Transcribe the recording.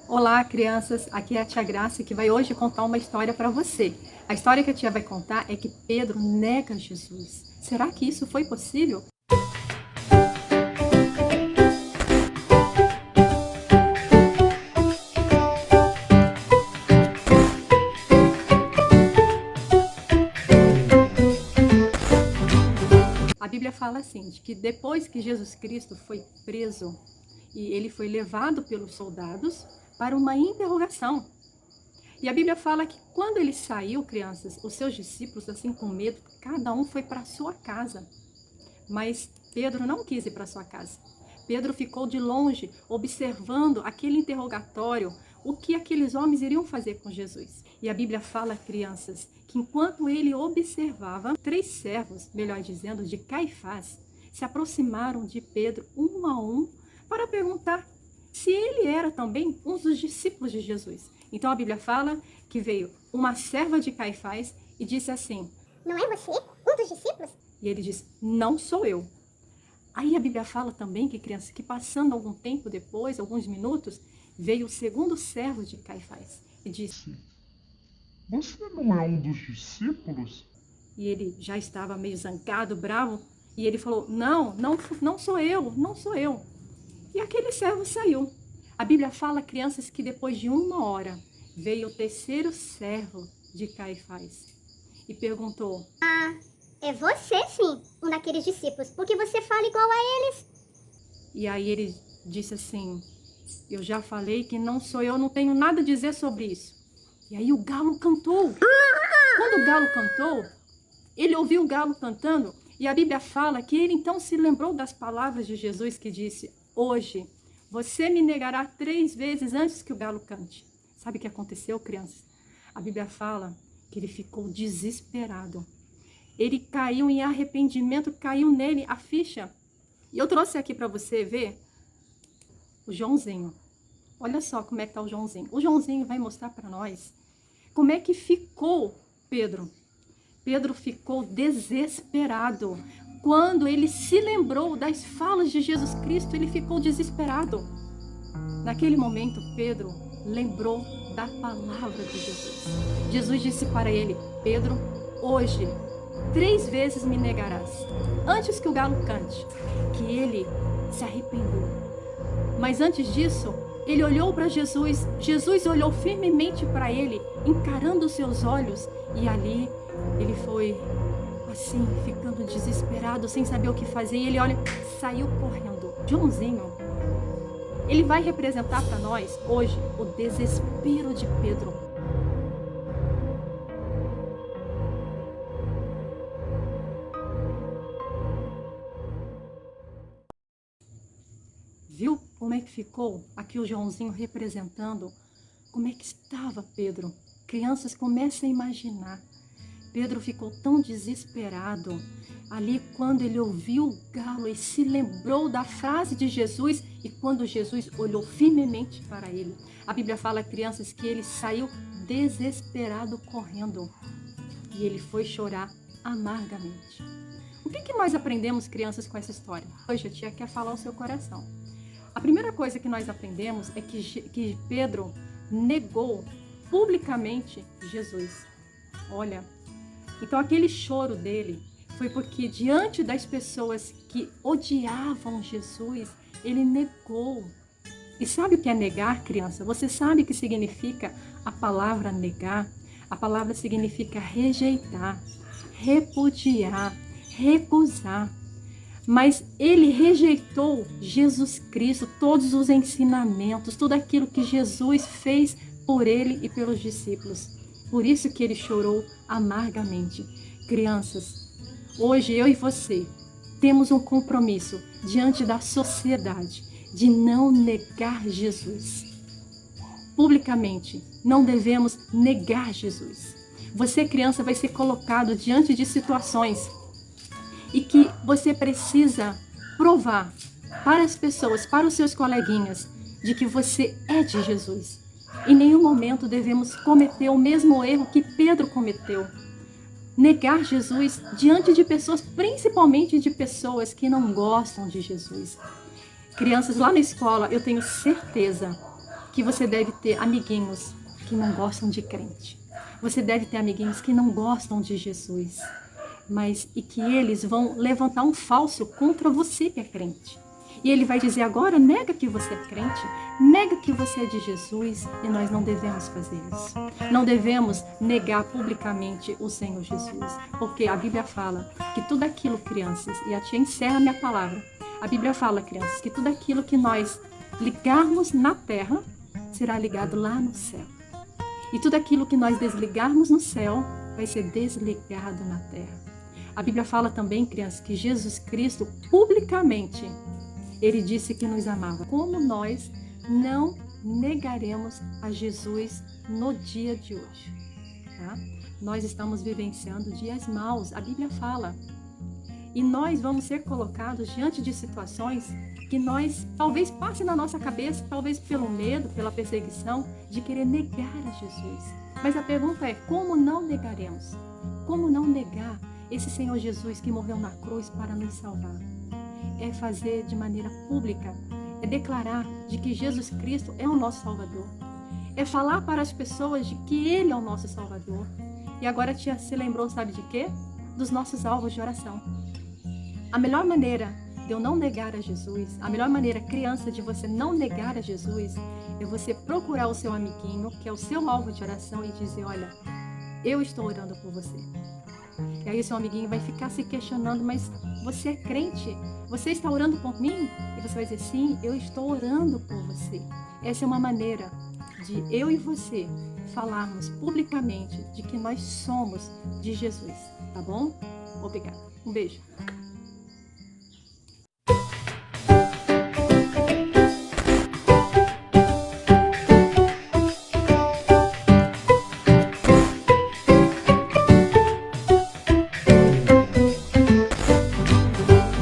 Olá, crianças! Aqui é a tia Graça que vai hoje contar uma história para você. A história que a tia vai contar é que Pedro nega Jesus. Será que isso foi possível? A Bíblia fala assim, de que depois que Jesus Cristo foi preso e ele foi levado pelos soldados para uma interrogação. E a Bíblia fala que quando ele saiu, crianças, os seus discípulos, assim com medo, cada um foi para a sua casa. Mas Pedro não quis ir para sua casa. Pedro ficou de longe, observando aquele interrogatório, o que aqueles homens iriam fazer com Jesus. E a Bíblia fala, crianças, que enquanto ele observava, 3 servos, melhor dizendo, de Caifás, se aproximaram de Pedro um a um para perguntar se ele era também um dos discípulos de Jesus. Então a Bíblia fala que veio uma serva de Caifás e disse assim: Não é você um dos discípulos? E ele disse: não sou eu. Aí a Bíblia fala também que, criança, que passando algum tempo depois, alguns minutos, veio o segundo servo de Caifás e disse, Você não é um dos discípulos? e ele já estava meio zangado, bravo, e ele falou: não sou eu, não sou eu. E aquele servo saiu. A Bíblia fala, crianças, que depois de 1 hora veio o terceiro servo de Caifás e perguntou: É você sim, um daqueles discípulos, porque você fala igual a eles. E aí ele disse assim: eu já falei que não sou eu, não tenho nada a dizer sobre isso. E aí o galo cantou. Quando o galo cantou, ele ouviu o galo cantando e a Bíblia fala que ele então se lembrou das palavras de Jesus que disse: hoje você me negará 3 vezes antes que o galo cante. Sabe o que aconteceu, crianças? A Bíblia fala que ele ficou desesperado. Ele caiu em arrependimento, caiu nele a ficha. E eu trouxe aqui para você ver o Joãozinho. Olha só como é que está o Joãozinho. O Joãozinho vai mostrar para nós como é que ficou Pedro. Pedro ficou desesperado. Quando ele se lembrou das falas de Jesus Cristo, ele ficou desesperado. Naquele momento, Pedro lembrou da palavra de Jesus. Jesus disse para ele: Pedro, hoje 3 vezes me negarás, antes que o galo cante. Que ele se arrependeu. Mas antes disso, ele olhou para Jesus. Jesus olhou firmemente para ele, encarando os seus olhos. E ali ele foi assim, ficando desesperado, sem saber o que fazer. E ele saiu correndo. Joãozinho, ele vai representar para nós hoje o desespero de Pedro. Viu como é que ficou aqui o Joãozinho representando? Como é que estava Pedro? Crianças, comecem a imaginar. Pedro ficou tão desesperado ali quando ele ouviu o galo e se lembrou da frase de Jesus e quando Jesus olhou firmemente para ele. A Bíblia fala, crianças, que ele saiu desesperado correndo e ele foi chorar amargamente. O que nós aprendemos, crianças, com essa história? Hoje a tia quer falar ao seu coração. A primeira coisa que nós aprendemos é que Pedro negou publicamente Jesus. Olha, então aquele choro dele foi porque diante das pessoas que odiavam Jesus, ele negou. E sabe o que é negar, criança? Você sabe o que significa a palavra negar? A palavra significa rejeitar, repudiar, recusar. Mas ele rejeitou Jesus Cristo, todos os ensinamentos, tudo aquilo que Jesus fez por ele e pelos discípulos. Por isso que ele chorou amargamente. Crianças, hoje eu e você temos um compromisso diante da sociedade de não negar Jesus. Publicamente, não devemos negar Jesus. Você, criança, vai ser colocado diante de situações e que você precisa provar para as pessoas, para os seus coleguinhas, de que você é de Jesus. Em nenhum momento devemos cometer o mesmo erro que Pedro cometeu. Negar Jesus diante de pessoas, principalmente de pessoas que não gostam de Jesus. Crianças, lá na escola, eu tenho certeza que você deve ter amiguinhos que não gostam de crente. Você deve ter amiguinhos que não gostam de Jesus, e que eles vão levantar um falso contra você que é crente. E ele vai dizer agora, nega que você é crente, nega que você é de Jesus, e nós não devemos fazer isso. Não devemos negar publicamente o Senhor Jesus, porque a Bíblia fala que tudo aquilo, crianças, e a tia encerra a minha palavra, a Bíblia fala, crianças, que tudo aquilo que nós ligarmos na terra, será ligado lá no céu. E tudo aquilo que nós desligarmos no céu, vai ser desligado na terra. A Bíblia fala também, crianças, que Jesus Cristo, publicamente, ele disse que nos amava. Como nós não negaremos a Jesus no dia de hoje? Tá? Nós estamos vivenciando dias maus, a Bíblia fala. E nós vamos ser colocados diante de situações que nós, talvez passe na nossa cabeça, talvez pelo medo, pela perseguição, de querer negar a Jesus. Mas a pergunta é, como não negaremos? Como não negar esse Senhor Jesus que morreu na cruz para nos salvar? É fazer de maneira pública, é declarar de que Jesus Cristo é o nosso Salvador. É falar para as pessoas de que Ele é o nosso Salvador. E agora a tia se lembrou, sabe de quê? Dos nossos alvos de oração. A melhor maneira de eu não negar a Jesus, a melhor maneira, criança, de você não negar a Jesus, é você procurar o seu amiguinho, que é o seu alvo de oração, e dizer, olha, eu estou orando por você. E aí o seu amiguinho vai ficar se questionando, mas você é crente? Você está orando por mim? E você vai dizer, sim, eu estou orando por você. Essa é uma maneira de eu e você falarmos publicamente de que nós somos de Jesus, tá bom? Obrigada. Um beijo.